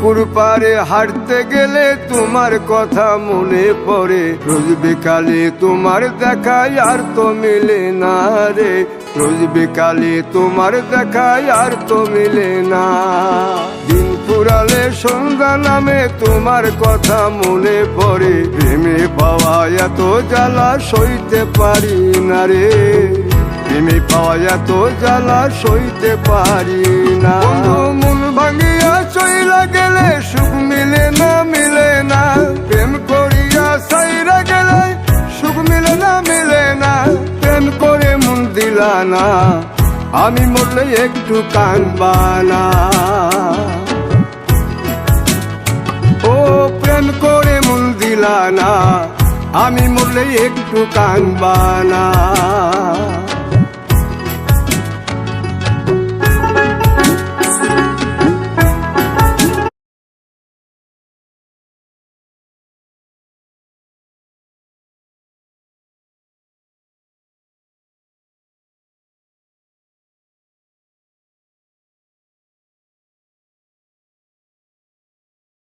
পুকুর পাড়ে হাঁটতে গেলে তোমার কথা মনে পড়ে, রোজ বিকালে তোমার দেখা আর তো মিলে না রে, রোজ বিকালে তোমার দেখা আর তো মিলে না। দিন ফুরালে সন্ধ্যা নামে তোমার কথা মনে পড়ে, প্রেমে পাওয়া এত জ্বালা সইতে পারি না রে, প্রেমে পাওয়া এত জ্বালা সইতে পারি না। মন ভাঙিয়া চইলা গেলে সুখ মিলে না, মিলে না, প্রেম করিয়া সাইরা গেলে সুখ মিলে না, মিলে না, প্রেম করে মন দিলা না, আমি মরলে একটু কানবা না। ও প্রেম করে মন দিলা না, আমি মরলে একটু কানবা না।